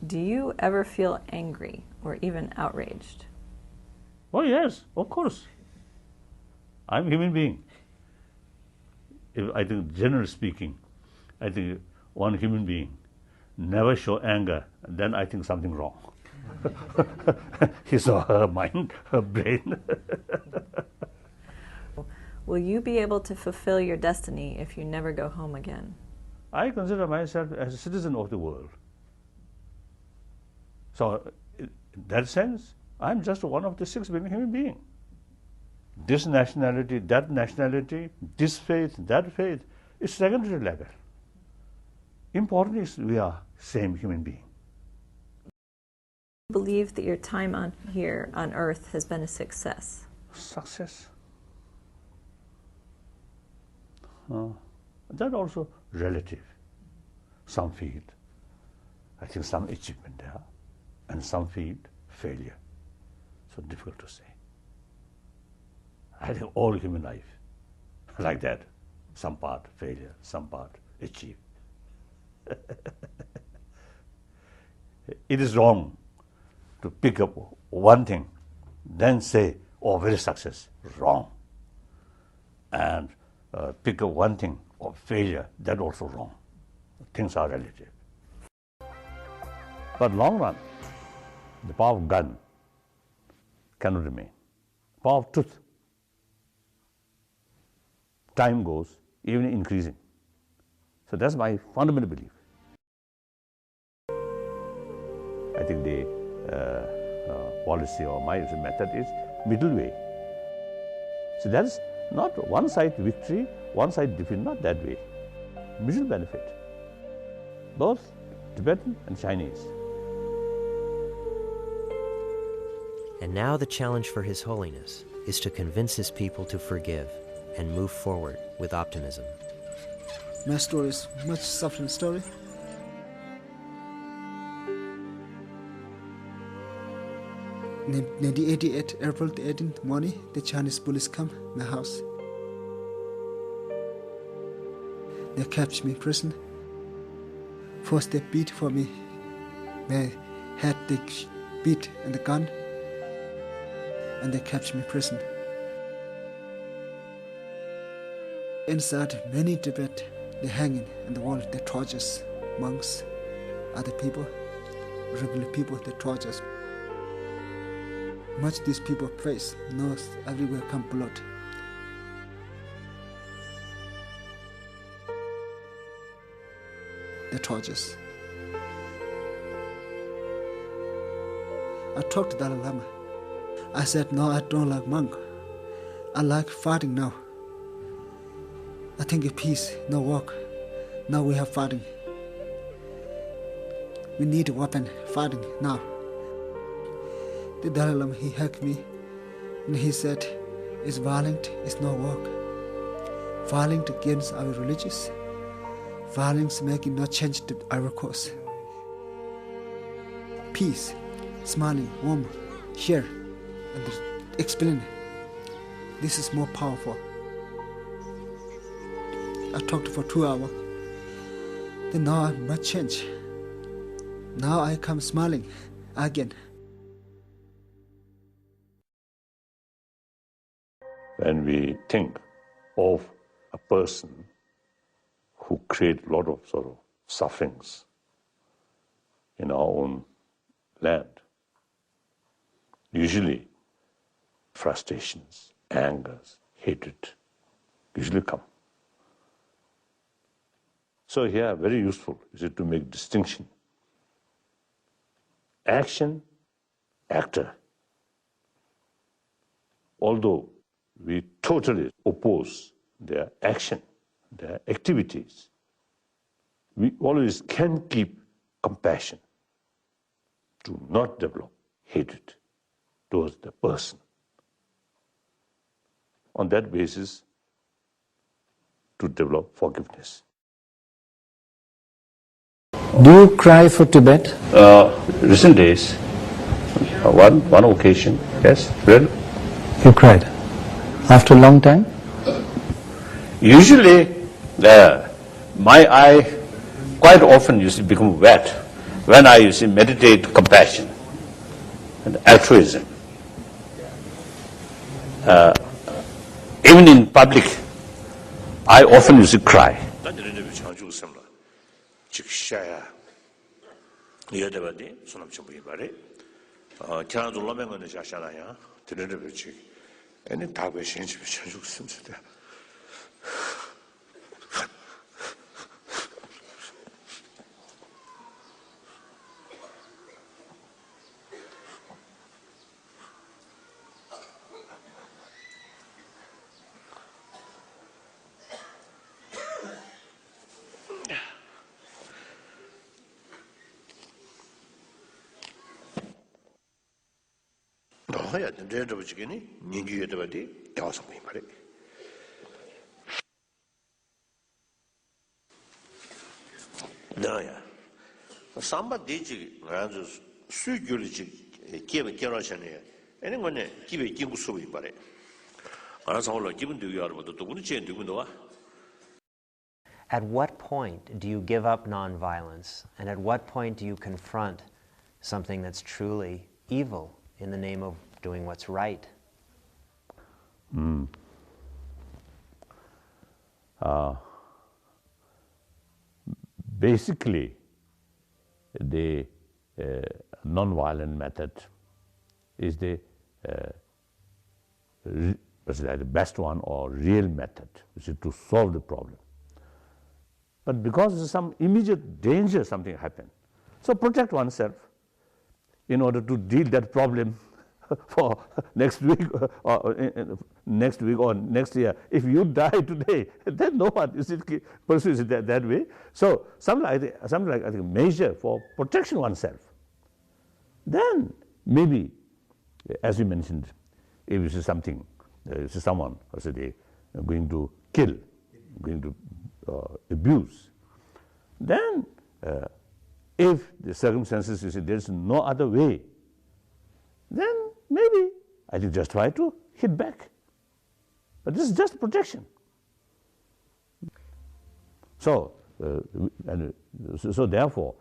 Do you ever feel angry or even outraged? Oh yes, of course. I'm a human being. I think, generally speaking, I think one human being never show anger, then I think something wrong. His or her mind, her brain. Will you be able to fulfill your destiny if you never go home again? I consider myself as a citizen of the world. So, in that sense, I'm just one of the 6 billion human beings. This nationality, that nationality, this faith, that faith, is secondary level. Important is we are same human being. Do you believe that your time here on earth has been a success? Success? That also relative. Some feel, I think, some achievement there, and some feel failure. So difficult to say. I think all human life like that. Some part failure, some part achieve. It is wrong to pick up one thing, then say, oh, very success. Wrong. And pick up one thing of failure, that also wrong. Things are relative. But long run, the power of gun cannot remain. Power of truth, time goes, even increasing. So that's my fundamental belief. I think the policy or my method is middle way. So that's not one side victory, one side defeat, not that way. Mutual benefit, both Tibetan and Chinese. And now the challenge for His Holiness is to convince his people to forgive and move forward with optimism. My story is much suffering story. In 1988, April the 18th morning, the Chinese police come to my house. They captured me in prison. First they beat for me. They had the beat and the gun, and they captured me in prison. Inside many Tibet, they hanging in the wall, they tortures monks, other people, regular people, they tortures. Much these people face, nose everywhere come blood. The tortures. I talked to Dalai Lama. I said, no, I don't like monk. I like fighting now. I think of peace, no work. Now we have fighting. We need a weapon, fighting now. The Dalai Lama, he hugged me and he said, it's violent, it's no work. Violent against our religious. Violence making no change to our course. Peace, smiling, warm, share, and explain. This is more powerful. I talked for 2 hours. Then now I must change. Now I come smiling again. When we think of a person who creates a lot of sort of sufferings in our own land, usually frustrations, angers, hatred usually come. So here, very useful is it to make distinction. Action, actor. Although we totally oppose their action, their activities, we always can keep compassion to not develop hatred towards the person. On that basis, to develop forgiveness. Do you cry for Tibet? Recent days, one occasion, yes, well. You cried? After a long time? Usually, my eye quite often used to become wet when I meditate compassion and altruism, even in public, I often used to cry. Samba deji ranzo su gyulji kiebe kerashane ene ngone kibe kingu subi bare ara sawlo given do yar bodo to chen do wa. At what point do you give up nonviolence? And at what point do you confront something that's truly evil in the name of doing what's right? Basically, the non-violent method is the best one or real method, which is to solve the problem. But because of some immediate danger, something happened. So protect oneself in order to deal that problem for next week or next year. If you die today, then no one pursues it that way. So something like I think measure for protection oneself. Then maybe, as you mentioned, if you see something, you see someone, or say they are going to kill, going to abuse, then if the circumstances, you see, there is no other way, then maybe I think just try to hit back. But this is just protection. So, so therefore,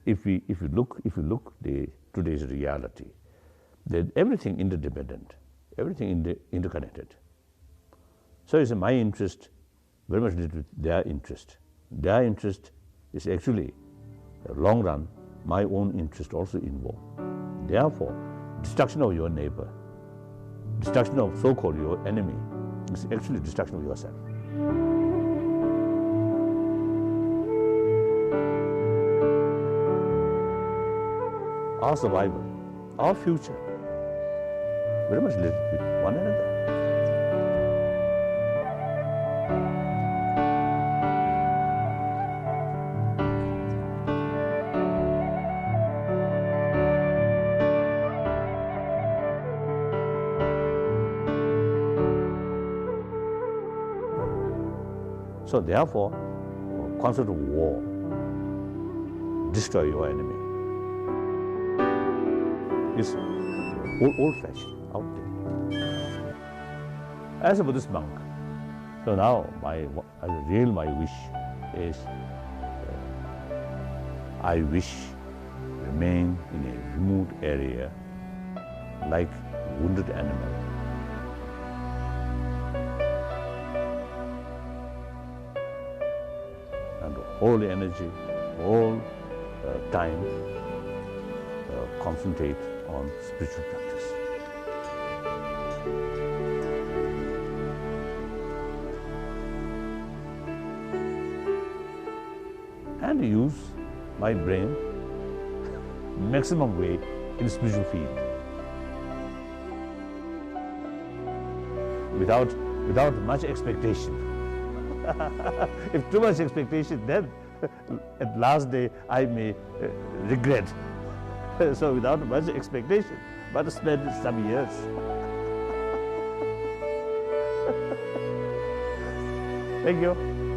if you look today's reality, that everything interdependent, everything interconnected. So it's my interest very much related with their interest. Their interest is actually, long run, my own interest also involved. Therefore, destruction of your neighbor, destruction of so-called your enemy, is actually destruction of yourself. Our survival, our future, very much related with one another. So therefore, concept of war, destroy your enemy, is old-fashioned, outdated. As a Buddhist monk, so now my wish is, I wish to remain in a remote area like wounded animal. And all the energy, all time, concentrate on spiritual practice. And use my brain maximum way in spiritual field. Without much expectation. If too much expectation, then at last day I may regret. So without much expectation, but spend some years. Thank you.